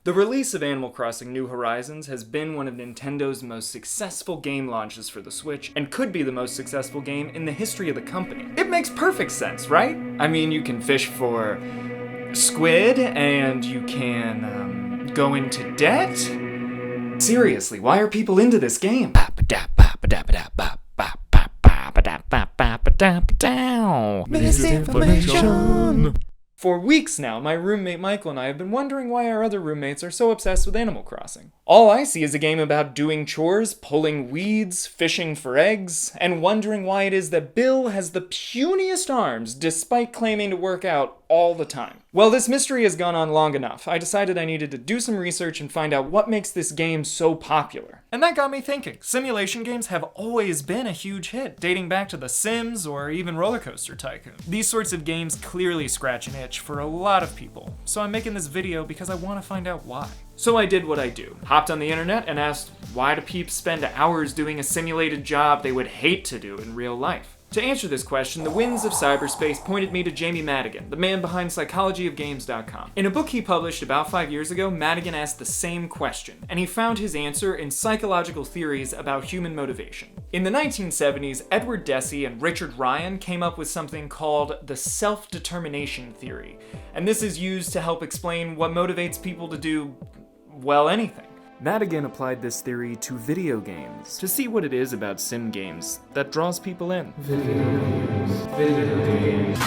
The release of Animal Crossing New Horizons has been one of Nintendo's most successful game launches for the Switch, and could be the most successful game in the history of the company. It makes perfect sense, right? I mean, you can fish for squid, and you can, go into debt? Seriously, why are people into this game? Misinformation! For weeks now, my roommate Michael and I have been wondering why our other roommates are so obsessed with Animal Crossing. All I see is a game about doing chores, pulling weeds, fishing for eggs, and wondering why it is that Bill has the puniest arms despite claiming to work out all the time. Well, this mystery has gone on long enough. I decided I needed to do some research and find out what makes this game so popular. And that got me thinking. Simulation games have always been a huge hit, dating back to The Sims or even Roller Coaster Tycoon. These sorts of games clearly scratch an itch for a lot of people, so I'm making this video because I want to find out why. So I did what I do. Hopped on the internet and asked, why do peeps spend hours doing a simulated job they would hate to do in real life? To answer this question, the winds of cyberspace pointed me to Jamie Madigan, the man behind psychologyofgames.com. In a book he published about 5 years ago, Madigan asked the same question, and he found his answer in Psychological Theories About Human Motivation. In the 1970s, Edward Deci and Richard Ryan came up with something called the self-determination theory, and this is used to help explain what motivates people to do, well, anything. Madigan applied this theory to video games to see what it is about sim games that draws people in. Video games.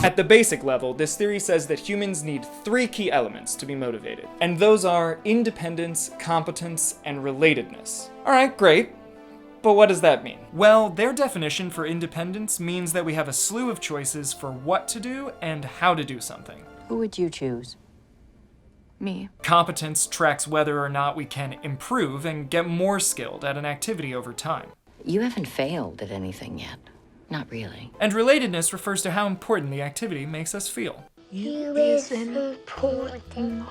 At the basic level, this theory says that humans need 3 key elements to be motivated, and those are independence, competence, and relatedness. Alright, great. But what does that mean? Well, their definition for independence means that we have a slew of choices for what to do and how to do something. Who would you choose? Me. Competence tracks whether or not we can improve and get more skilled at an activity over time. You haven't failed at anything yet. Not really. And relatedness refers to how important the activity makes us feel. You is important.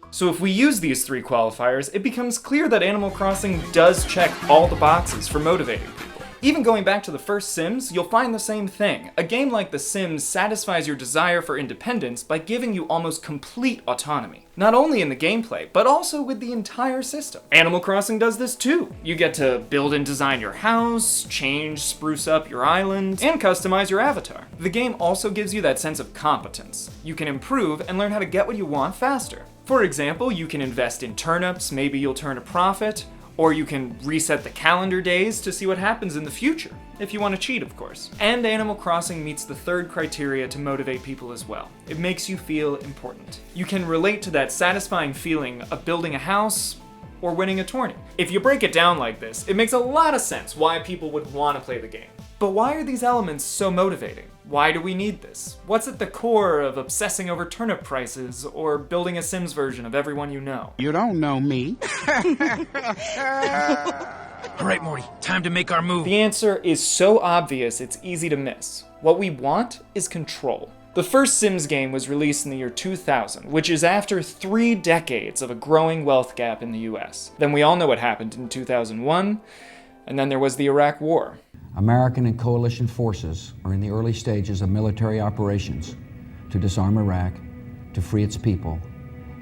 So if we use these 3 qualifiers, it becomes clear that Animal Crossing does check all the boxes for motivating people. Even going back to the first Sims, you'll find the same thing. A game like The Sims satisfies your desire for independence by giving you almost complete autonomy. Not only in the gameplay, but also with the entire system. Animal Crossing does this too. You get to build and design your house, change, spruce up your island, and customize your avatar. The game also gives you that sense of competence. You can improve and learn how to get what you want faster. For example, you can invest in turnips, maybe you'll turn a profit, or you can reset the calendar days to see what happens in the future, if you want to cheat, of course. And Animal Crossing meets the 3rd criteria to motivate people as well. It makes you feel important. You can relate to that satisfying feeling of building a house or winning a tourney. If you break it down like this, it makes a lot of sense why people would want to play the game. But why are these elements so motivating? Why do we need this? What's at the core of obsessing over turnip prices or building a Sims version of everyone you know? You don't know me. All right, Morty, time to make our move. The answer is so obvious it's easy to miss. What we want is control. The first Sims game was released in the year 2000, which is after 3 decades of a growing wealth gap in the US. Then we all know what happened in 2001, and then there was the Iraq War. American and coalition forces are in the early stages of military operations to disarm Iraq, to free its people,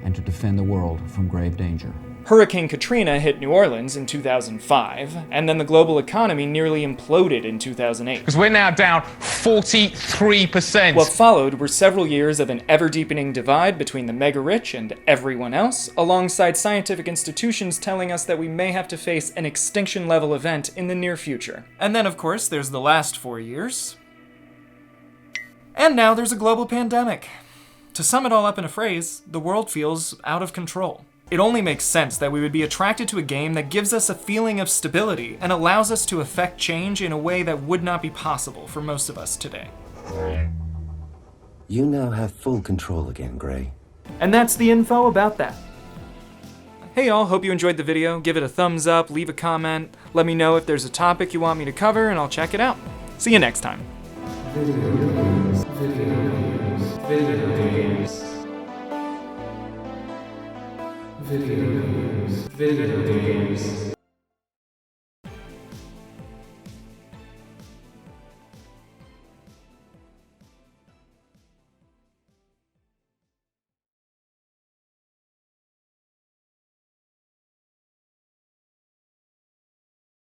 and to defend the world from grave danger. Hurricane Katrina hit New Orleans in 2005, and then the global economy nearly imploded in 2008. Because we're now down 43%. What followed were several years of an ever-deepening divide between the mega-rich and everyone else, alongside scientific institutions telling us that we may have to face an extinction-level event in the near future. And then, of course, there's the last 4 years. And now there's a global pandemic. To sum it all up in a phrase, the world feels out of control. It only makes sense that we would be attracted to a game that gives us a feeling of stability and allows us to affect change in a way that would not be possible for most of us today. You now have full control again, Gray. And that's the info about that. Hey y'all, hope you enjoyed the video. Give it a thumbs up, leave a comment, let me know if there's a topic you want me to cover, and I'll check it out. See you next time. Video games, video games. Video games.